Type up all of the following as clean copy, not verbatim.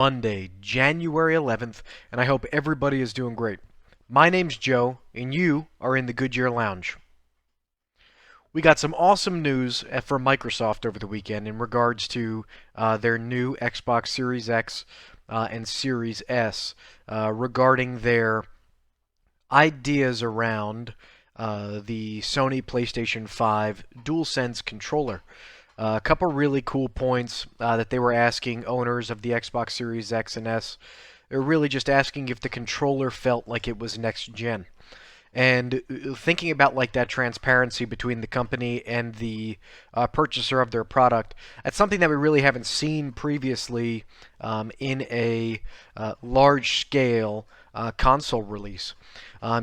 Monday, January 11th, and I hope everybody is doing great. My name's Joe, and you are in the Goodyear Lounge. We got some awesome news from Microsoft over the weekend in regards to their new Xbox Series X and Series S regarding their ideas around the Sony PlayStation 5 DualSense controller. A couple really cool points that they were asking owners of the Xbox Series X and S. They're really just asking if the controller felt like it was next gen. And thinking about like that transparency between the company and the purchaser of their product, that's something that we really haven't seen previously in a large scale console release.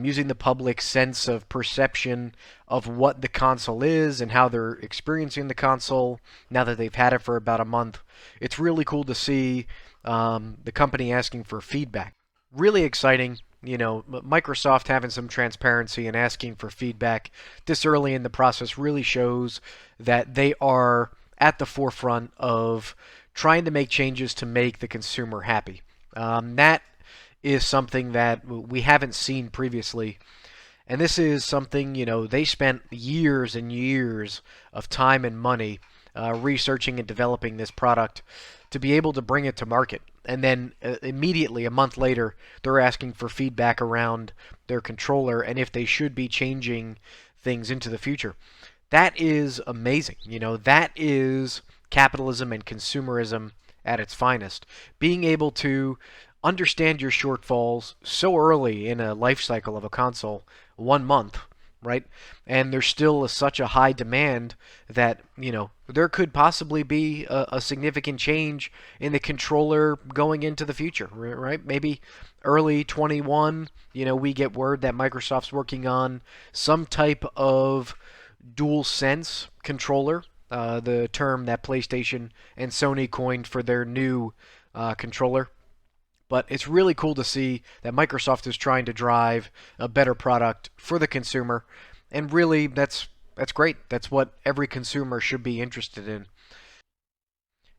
Using the public sense of perception of what the console is and how they're experiencing the console now that they've had it for about a month. It's really cool to see the company asking for feedback. Really exciting. Microsoft having some transparency and asking for feedback this early in the process really shows that they are at the forefront of trying to make changes to make the consumer happy. That is something that we haven't seen previously. And this is something, they spent years and years of time and money researching and developing this product to be able to bring it to market. And then immediately, a month later, they're asking for feedback around their controller and if they should be changing things into the future. That is amazing. That is capitalism and consumerism at its finest. Being able to understand your shortfalls so early in a life cycle of a console, 1 month, right? And there's still such a high demand that, there could possibly be a significant change in the controller going into the future, right? Maybe early 21, we get word that Microsoft's working on some type of DualSense controller, the term that PlayStation and Sony coined for their new controller. But it's really cool to see that Microsoft is trying to drive a better product for the consumer, and really that's great. That's what every consumer should be interested in.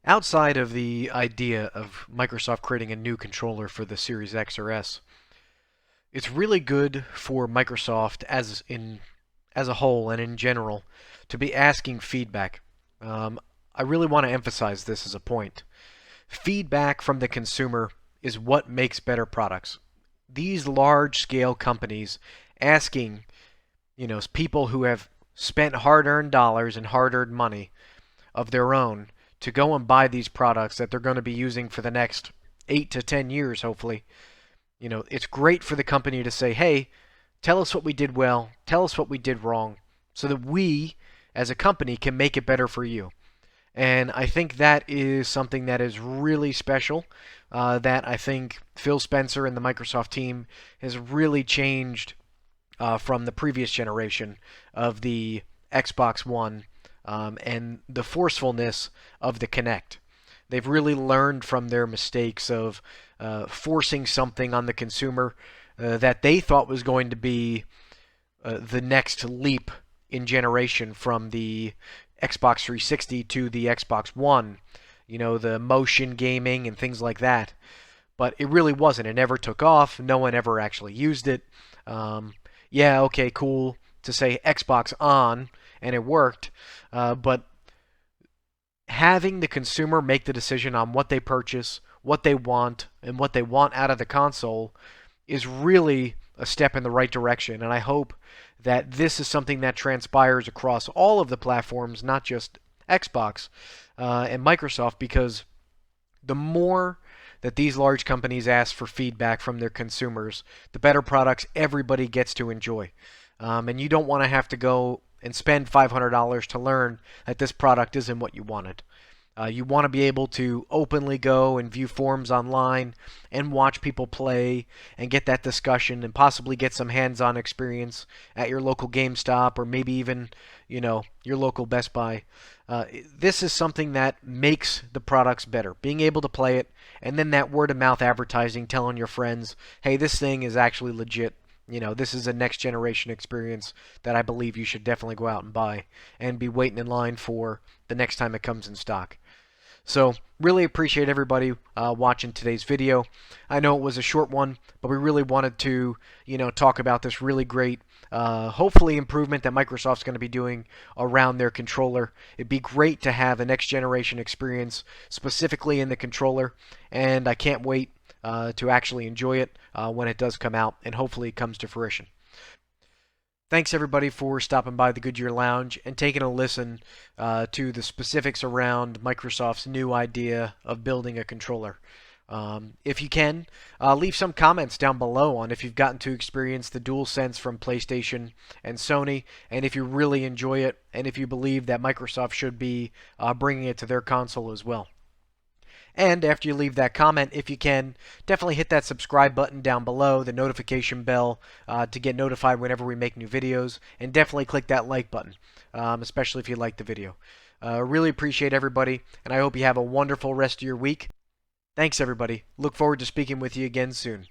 Outside of the idea of Microsoft creating a new controller for the Series X or S, it's really good for Microsoft as a whole and in general to be asking feedback. I really want to emphasize this as a point. Feedback from the consumer is what makes better products. These large-scale companies asking, people who have spent hard-earned dollars and hard-earned money of their own to go and buy these products that they're going to be using for the next 8 to 10 years, hopefully. It's great for the company to say, hey, tell us what we did well, tell us what we did wrong, so that we, as a company, can make it better for you. And I think that is something that is really special, that I think Phil Spencer and the Microsoft team has really changed from the previous generation of the Xbox One and the forcefulness of the Kinect. They've really learned from their mistakes of forcing something on the consumer that they thought was going to be the next leap in generation from the Xbox 360 to the Xbox One, the motion gaming and things like that. But it really wasn't. It never took off. No one ever actually used it. Yeah, okay, cool to say Xbox on, and it worked. But having the consumer make the decision on what they purchase, what they want, and what they want out of the console is really a step in the right direction. And I hope that this is something that transpires across all of the platforms, not just Xbox and Microsoft, because the more that these large companies ask for feedback from their consumers, the better products everybody gets to enjoy. And you don't want to have to go and spend $500 to learn that this product isn't what you wanted. You want to be able to openly go and view forums online and watch people play and get that discussion and possibly get some hands-on experience at your local GameStop or maybe even, your local Best Buy. This is something that makes the products better. Being able to play it and then that word-of-mouth advertising telling your friends, hey, this thing is actually legit. This is a next generation experience that I believe you should definitely go out and buy and be waiting in line for the next time it comes in stock. So really appreciate everybody watching today's video. I know it was a short one, but we really wanted to, talk about this really great, hopefully improvement that Microsoft's going to be doing around their controller. It'd be great to have a next generation experience specifically in the controller, and I can't wait to actually enjoy it when it does come out, and hopefully it comes to fruition. Thanks everybody for stopping by the Goodyear Lounge and taking a listen to the specifics around Microsoft's new idea of building a controller. If you can, leave some comments down below on if you've gotten to experience the DualSense from PlayStation and Sony, and if you really enjoy it, and if you believe that Microsoft should be bringing it to their console as well. And after you leave that comment, if you can, definitely hit that subscribe button down below, the notification bell to get notified whenever we make new videos, and definitely click that like button, especially if you like the video. Really appreciate everybody, and I hope you have a wonderful rest of your week. Thanks, everybody. Look forward to speaking with you again soon.